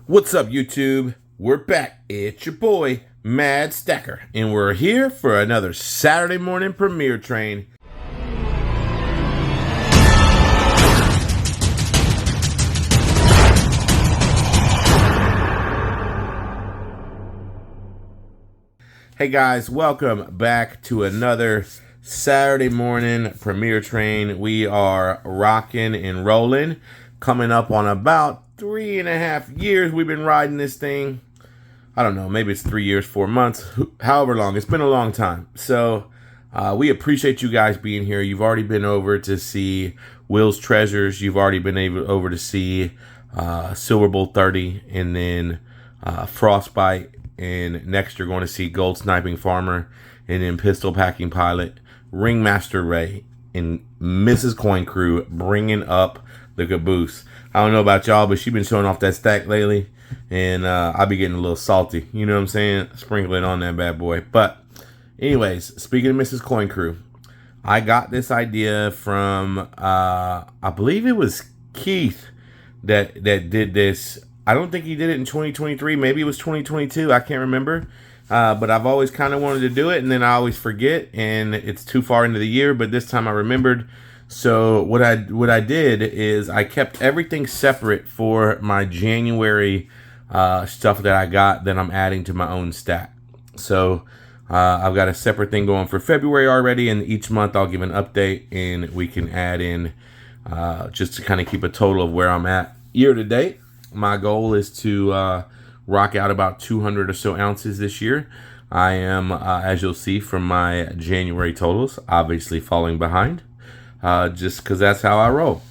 What's up, YouTube? We're back. It's your boy, maddeststacker, and we're here for another Saturday morning premiere train. Hey guys, welcome back to another Saturday morning premiere train. We are rocking and rolling, coming up on about 3.5 years we've been riding this thing. I don't know, maybe it's 3 years, 4 months, however long. It's been a long time. So we appreciate you guys being here. You've already been over to see Will's Treasures. You've already been over to see Silver Bull 30, and then Frostbite. And next you're going to see Gold Sniping Farmer, and then Pistol Packing Pilot, Ringmaster Ray, and Mrs. Coin Crew bringing up the caboose. I don't know about y'all, but she's been showing off that stack lately, and I be getting a little salty. You know what I'm saying? Sprinkling on that bad boy. But anyways, speaking of Mrs. Coin Crew, I got this idea from, I believe it was Keith that did this. I don't think he did it in 2023. Maybe it was 2022. I can't remember. But I've always kind of wanted to do it, and then I always forget, and it's too far into the year. But this time I remembered. So what I did is I kept everything separate for my January stuff that I got that I'm adding to my own stack. So I've got a separate thing going for February already, and each month I'll give an update, and we can add in just to kind of keep a total of where I'm at year to date. My goal is to rock out about 200 or so ounces this year. I am, as you'll see from my January totals, obviously falling behind, just because that's how I roll.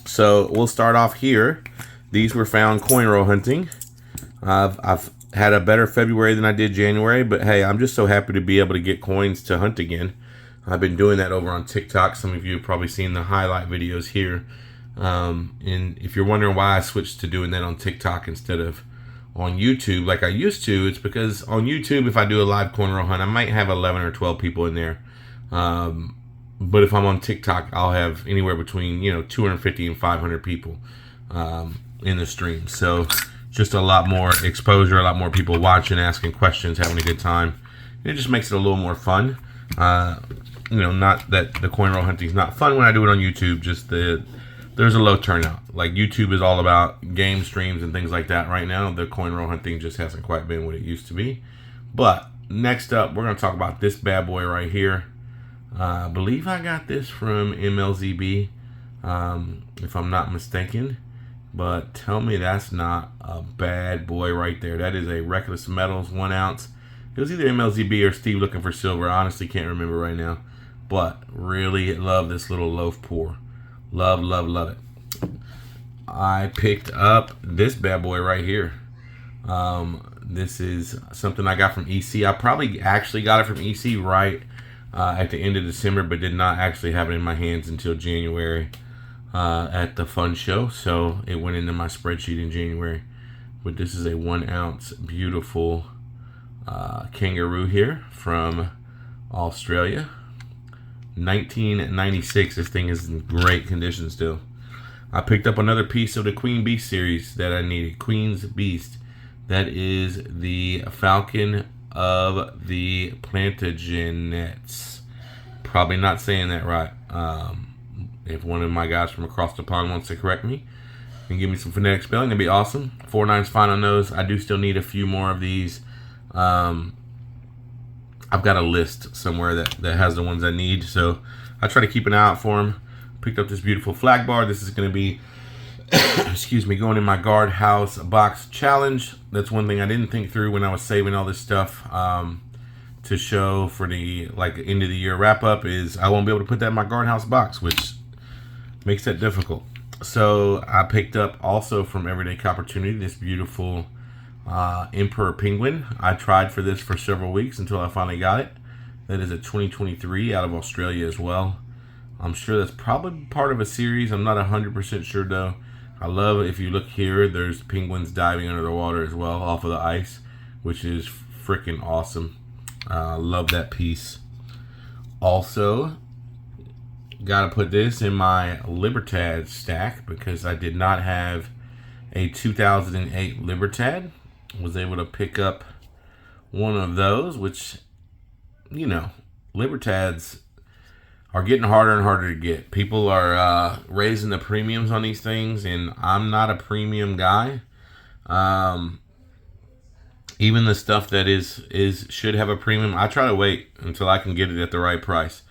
So we'll start off here. These were found coin roll hunting. I've had a better February than I did January, but hey, I'm just so happy to be able to get coins to hunt again. I've been doing that over on TikTok. Some of you have probably seen the highlight videos here. And if you're wondering why I switched to doing that on TikTok instead of on YouTube like I used to, it's because on YouTube, if I do a live coin roll hunt, I might have 11 or 12 people in there. But if I'm on TikTok, I'll have anywhere between 250 and 500 people in the stream. So just a lot more exposure, a lot more people watching, asking questions, having a good time. And it just makes it a little more fun. Not that the coin roll hunting is not fun when I do it on YouTube, just there's a low turnout. Like YouTube is all about game streams and things like that right now. The coin roll hunting just hasn't quite been what it used to be. But next up, we're going to talk about this bad boy right here. I believe I got this from MLZB, if I'm not mistaken. But tell me that's not a bad boy right there. That is a Reckless Metals 1 ounce. It was either MLZB or Steve Looking for Silver. I honestly can't remember right now. But really love this little loaf pour. Love, love, love it. I picked up this bad boy right here. This is something I got from EC. I probably actually got it from EC right at the end of December, but did not actually have it in my hands until January at the fun show. So it went into my spreadsheet in January. But this is a 1 ounce beautiful kangaroo here from Australia. 1996. This thing is in great condition still. I picked up another piece of the Queen Beast series that I needed. Queen's Beast. That is the Falcon of the Plantagenets. Probably not saying that right. If one of my guys from across the pond wants to correct me and give me some phonetic spelling, that'd be awesome. 4.9's fine on those. I do still need a few more of these. I've got a list somewhere that has the ones I need, so I try to keep an eye out for them. Picked up this beautiful flag bar. This is going to be, excuse me, going in my guardhouse box challenge. That's one thing I didn't think through when I was saving all this stuff to show for the end of the year wrap up. Is I won't be able to put that in my guardhouse box, which makes that difficult. So I picked up also from Everyday Opportunity this beautiful Emperor Penguin. I tried for this for several weeks until I finally got it. That is a 2023 out of Australia as well. I'm sure that's probably part of a series. I'm not 100% sure though. I love it. If you look here, there's penguins diving under the water as well off of the ice, which is freaking awesome. Love that piece. Also, got to put this in my Libertad stack because I did not have a 2008 Libertad. Was able to pick up one of those, which, you know, Libertads are getting harder and harder to get. People are raising the premiums on these things, and I'm not a premium guy. Even the stuff that is should have a premium, I try to wait until I can get it at the right price.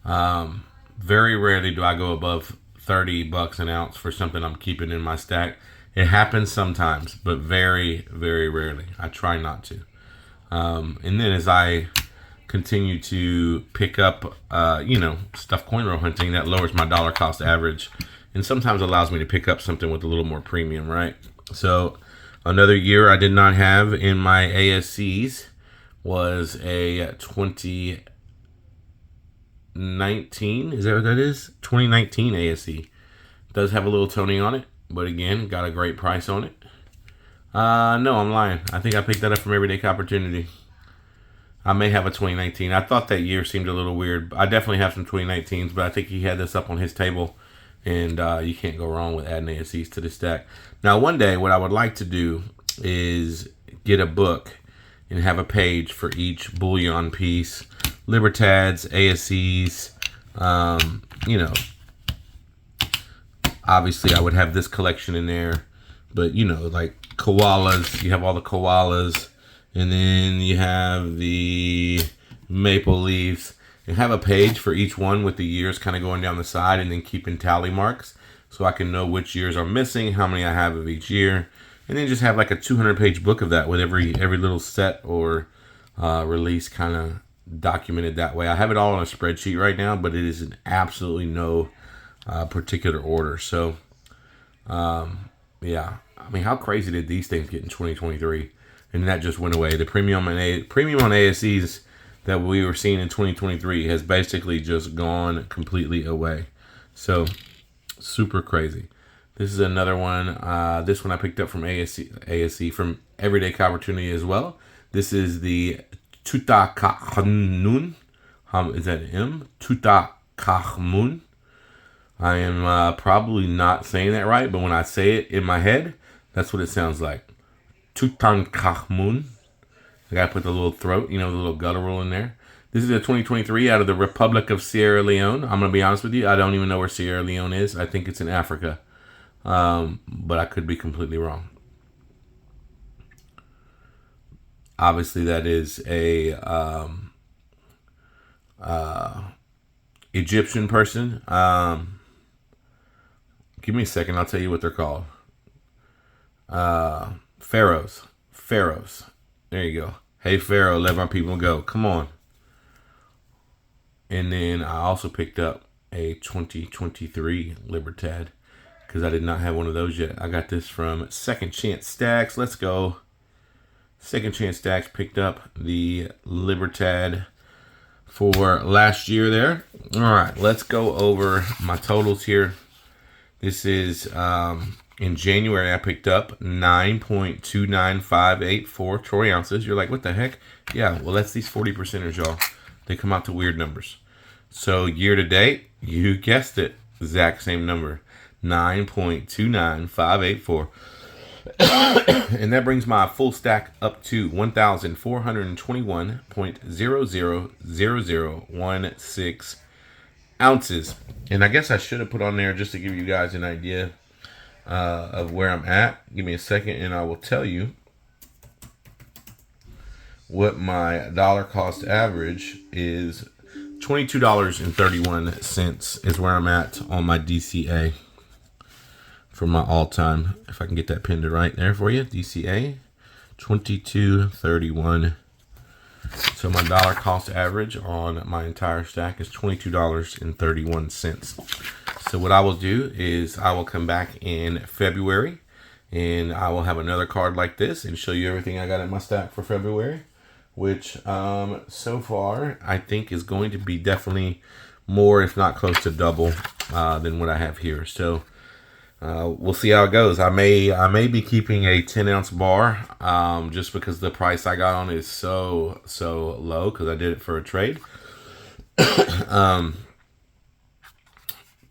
Very rarely do I go above $30 an ounce for something I'm keeping in my stack. It happens sometimes, but very, very rarely. I try not to. And then as I continue to pick up, stuff coin roll hunting, that lowers my dollar cost average, and sometimes allows me to pick up something with a little more premium, right? So another year I did not have in my ASCs was a 2019. Is that what that is? 2019 ASC. Does have a little toning on it, but again, got a great price on it. No, I'm lying. I think I picked that up from Everyday Opportunity. I may have a 2019. I thought that year seemed a little weird. I definitely have some 2019s, but I think he had this up on his table, and you can't go wrong with adding ASCs to the stack. Now, one day, what I would like to do is get a book and have a page for each bullion piece, Libertads, ASCs, obviously I would have this collection in there, but like koalas, you have all the koalas, and then you have the maple leaves, and have a page for each one with the years kind of going down the side, and then keeping tally marks so I can know which years are missing, how many I have of each year, and then just have like a 200-page book of that with every little set or release kind of documented that way. I have it all on a spreadsheet right now, but it is in absolutely no particular order. So, yeah. I mean, how crazy did these things get in 2023? And that just went away. The premium on ASCs that we were seeing in 2023 has basically just gone completely away. So, super crazy. This is another one. This one I picked up from ASC from Everyday Opportunity as well. This is the Tutankhamun. Is that an M? Tutankhamun. I am probably not saying that right, but when I say it in my head, that's what it sounds like. Tutankhamun. I gotta put the little throat, the little guttural in there. This is a 2023 out of the Republic of Sierra Leone. I'm gonna be honest with you, I don't even know where Sierra Leone is. I think it's in Africa, but I could be completely wrong. Obviously, that is a Egyptian person. Give me a second. I'll tell you what they're called. Pharaohs. There you go. Hey, Pharaoh, let my people go. Come on. And then I also picked up a 2023 Libertad because I did not have one of those yet. I got this from Second Chance Stacks. Let's go. Second Chance Stacks picked up the Libertad for last year there. All right, let's go over my totals here. This is in January, I picked up 9.29584 troy ounces. You're like, what the heck? Yeah, well, that's these 40%ers, y'all. They come out to weird numbers. So year to date, you guessed it, exact same number, 9.29584. And that brings my full stack up to 1,421.000016 ounces. And I guess I should have put on there just to give you guys an idea of where I'm at. Give me a second and I will tell you what my dollar cost average is. $22.31 is where I'm at on my DCA for my all-time. If I can get that pinned right there for you, DCA $22.31. So my dollar cost average on my entire stack is $22.31. So what I will do is I will come back in February and I will have another card like this and show you everything I got in my stack for February, which so far I think is going to be definitely more, if not close to double than what I have here. So we'll see how it goes. I may be keeping a 10-ounce bar just because the price I got on it is so low because I did it for a trade.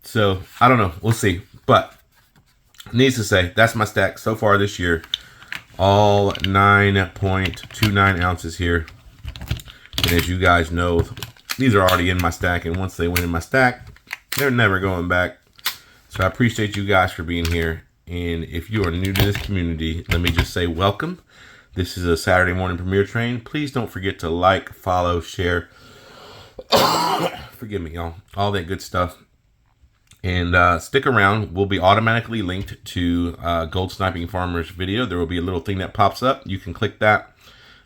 So I don't know. We'll see. But Needs to say, that's my stack so far this year. All 9.29 ounces here. And as you guys know, these are already in my stack. And once they went in my stack, they're never going back. So I appreciate you guys for being here. And if you are new to this community, let me just say welcome. This is a Saturday morning Premier Train. Please don't forget to like, follow, share. Forgive me, y'all. All that good stuff. And stick around. We'll be automatically linked to Gold Sniping Farmer's video. There will be a little thing that pops up. You can click that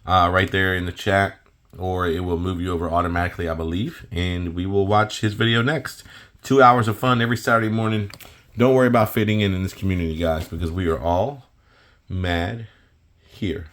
right there in the chat, or it will move you over automatically, I believe. And we will watch his video next. 2 hours of fun every Saturday morning. Don't worry about fitting in this community, guys, because we are all mad here.